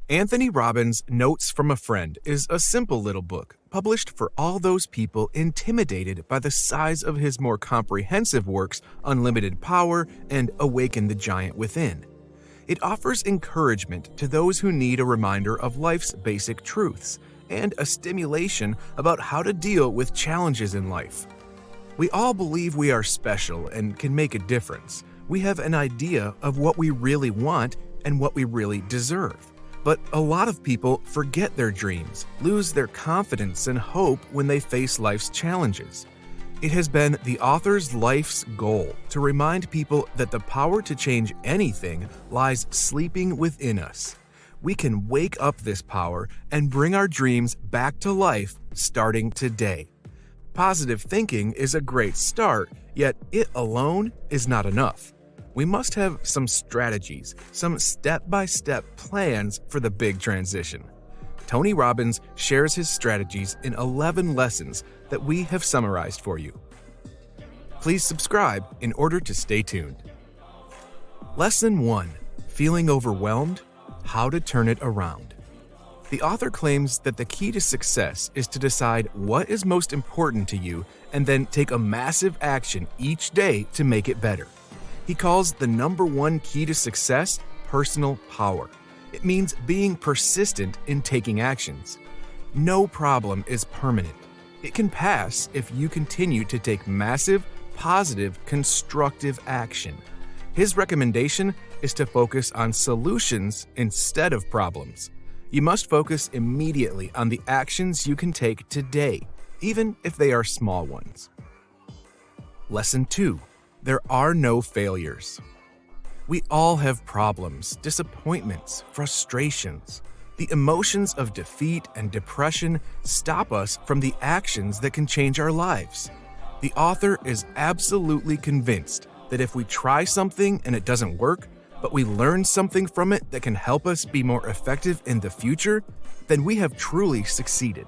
Anthony Robbins' Notes from a Friend is a simple little book published for all those people intimidated by the size of his more comprehensive works, Unlimited Power and Awaken the Giant Within. It offers encouragement to those who need a reminder of life's basic truths and a stimulation about how to deal with challenges in life. We all believe we are special and can make a difference. We have an idea of what we really want and what we really deserve. But a lot of people forget their dreams, lose their confidence and hope when they face life's challenges. It has been the author's life's goal to remind people that the power to change anything lies sleeping within us. We can wake up this power and bring our dreams back to life starting today. Positive thinking is a great start, yet it alone is not enough. We must have some strategies, some step-by-step plans for the big transition. Tony Robbins shares his strategies in 11 lessons that we have summarized for you. Please subscribe in order to stay tuned. Lesson 1. Feeling overwhelmed? How to turn it around. The author claims that the key to success is to decide what is most important to you and then take a massive action each day to make it better. He calls the number one key to success personal power. It means being persistent in taking actions. No problem is permanent. It can pass if you continue to take massive, positive, constructive action. His recommendation is to focus on solutions instead of problems. You must focus immediately on the actions you can take today, even if they are small ones. Lesson 2. There are no failures. We all have problems, disappointments, frustrations. The emotions of defeat and depression stop us from the actions that can change our lives. The author is absolutely convinced that if we try something and it doesn't work, but we learn something from it that can help us be more effective in the future, then we have truly succeeded.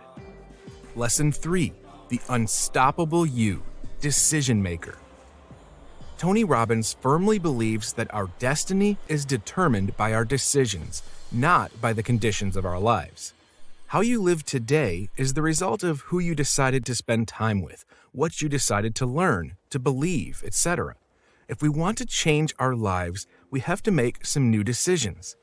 Lesson 3. The unstoppable you, decision maker. Tony Robbins firmly believes that our destiny is determined by our decisions, not by the conditions of our lives. How you live today is the result of who you decided to spend time with, what you decided to learn, to believe, etc. If we want to change our lives, we have to make some new decisions.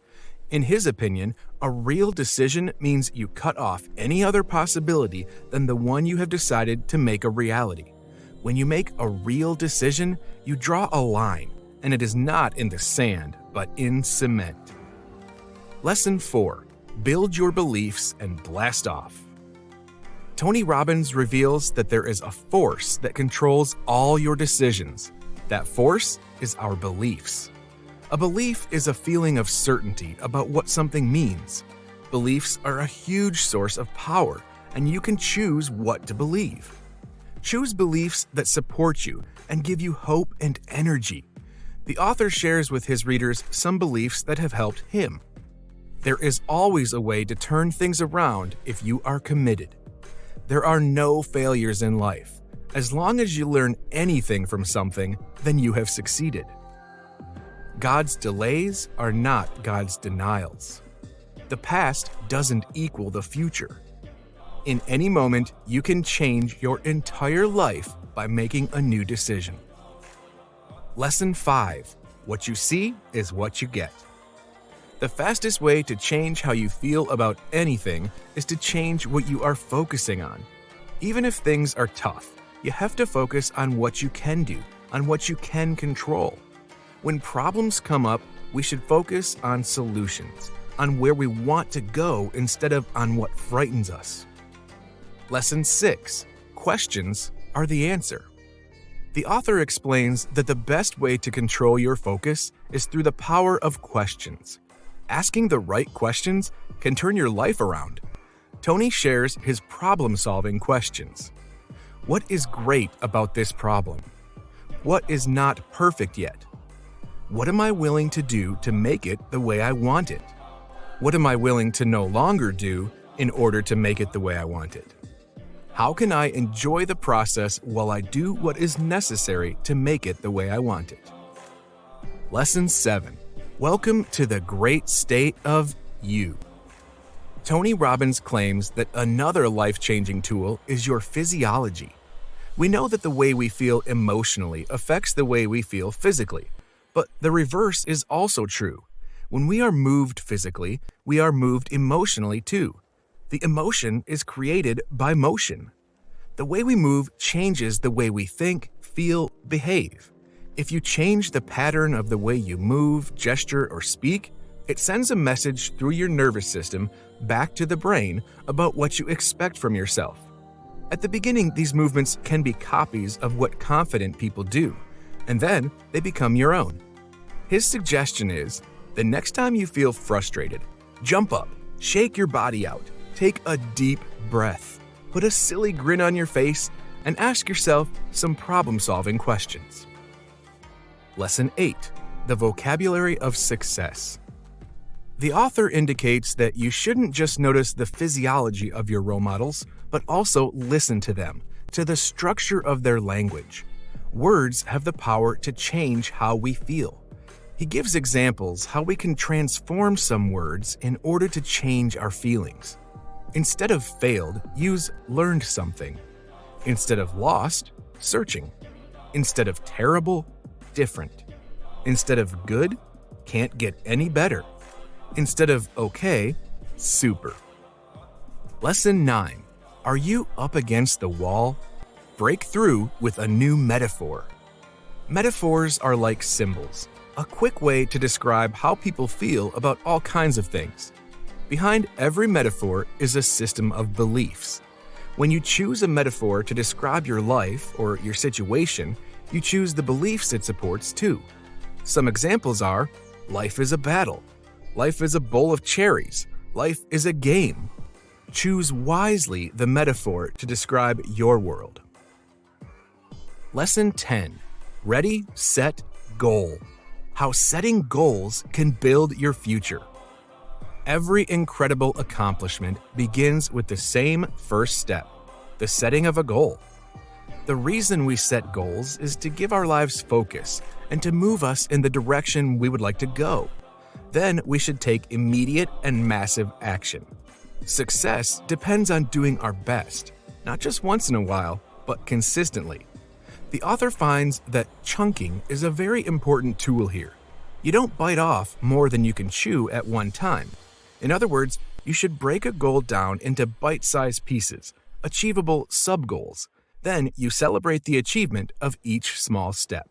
In his opinion, a real decision means you cut off any other possibility than the one you have decided to make a reality. When you make a real decision, you draw a line, and it is not in the sand, but in cement. Lesson 4. Build your beliefs and blast off. Tony Robbins reveals that there is a force that controls all your decisions. That force is our beliefs. A belief is a feeling of certainty about what something means. Beliefs are a huge source of power, and you can choose what to believe. Choose beliefs that support you and give you hope and energy. The author shares with his readers some beliefs that have helped him. There is always a way to turn things around if you are committed. There are no failures in life. As long as you learn anything from something, then you have succeeded. God's delays are not God's denials. The past doesn't equal the future. In any moment, you can change your entire life by making a new decision. Lesson 5. What you see is what you get. The fastest way to change how you feel about anything is to change what you are focusing on. Even if things are tough, you have to focus on what you can do, on what you can control. When problems come up, we should focus on solutions, on where we want to go instead of on what frightens us. Lesson 6. Questions are the answer. The author explains that the best way to control your focus is through the power of questions. Asking the right questions can turn your life around. Tony shares his problem-solving questions. What is great about this problem? What is not perfect yet? What am I willing to do to make it the way I want it? What am I willing to no longer do in order to make it the way I want it? How can I enjoy the process while I do what is necessary to make it the way I want it? Lesson 7. Welcome to the great state of you. Tony Robbins claims that another life-changing tool is your physiology. We know that the way we feel emotionally affects the way we feel physically, but the reverse is also true. When we are moved physically, we are moved emotionally too. The emotion is created by motion. The way we move changes the way we think, feel, behave. If you change the pattern of the way you move, gesture, or speak, it sends a message through your nervous system back to the brain about what you expect from yourself. At the beginning, these movements can be copies of what confident people do, and then they become your own. His suggestion is, the next time you feel frustrated, jump up, shake your body out, take a deep breath, put a silly grin on your face, and ask yourself some problem-solving questions. Lesson 8. The vocabulary of success. The author indicates that you shouldn't just notice the physiology of your role models, but also listen to them, to the structure of their language. Words have the power to change how we feel. He gives examples how we can transform some words in order to change our feelings. Instead of failed, use learned something. Instead of lost, searching. Instead of terrible, different. Instead of good, can't get any better. Instead of okay, super. Lesson 9. Are you up against the wall? Break through with a new metaphor. Metaphors are like symbols, a quick way to describe how people feel about all kinds of things. Behind every metaphor is a system of beliefs. When you choose a metaphor to describe your life or your situation, you choose the beliefs it supports too. Some examples are, life is a battle. Life is a bowl of cherries. Life is a game. Choose wisely the metaphor to describe your world. Lesson 10. Ready, set, goal. How setting goals can build your future. Every incredible accomplishment begins with the same first step, the setting of a goal. The reason we set goals is to give our lives focus and to move us in the direction we would like to go. Then we should take immediate and massive action. Success depends on doing our best, not just once in a while, but consistently. The author finds that chunking is a very important tool here. You don't bite off more than you can chew at one time. In other words, you should break a goal down into bite-sized pieces, achievable sub-goals. Then you celebrate the achievement of each small step.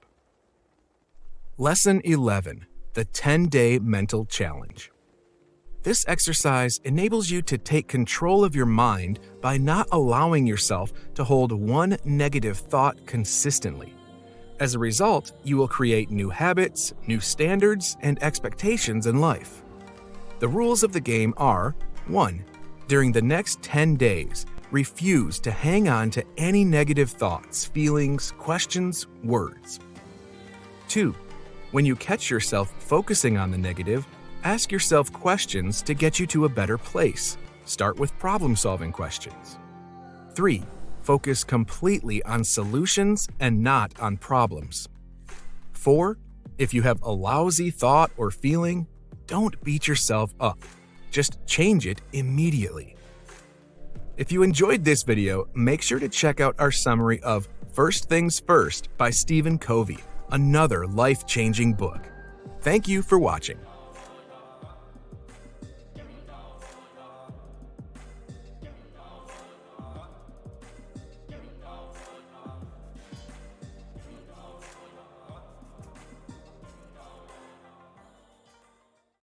Lesson 11. The 10-Day Mental Challenge. This exercise enables you to take control of your mind by not allowing yourself to hold one negative thought consistently. As a result, you will create new habits, new standards, and expectations in life. The rules of the game are: 1. During the next 10 days, refuse to hang on to any negative thoughts, feelings, questions, words. 2. When you catch yourself focusing on the negative, ask yourself questions to get you to a better place. Start with problem-solving questions. 3. Focus completely on solutions and not on problems. 4. If you have a lousy thought or feeling, don't beat yourself up. Just change it immediately. If you enjoyed this video, make sure to check out our summary of First Things First by Stephen Covey, another life-changing book. Thank you for watching.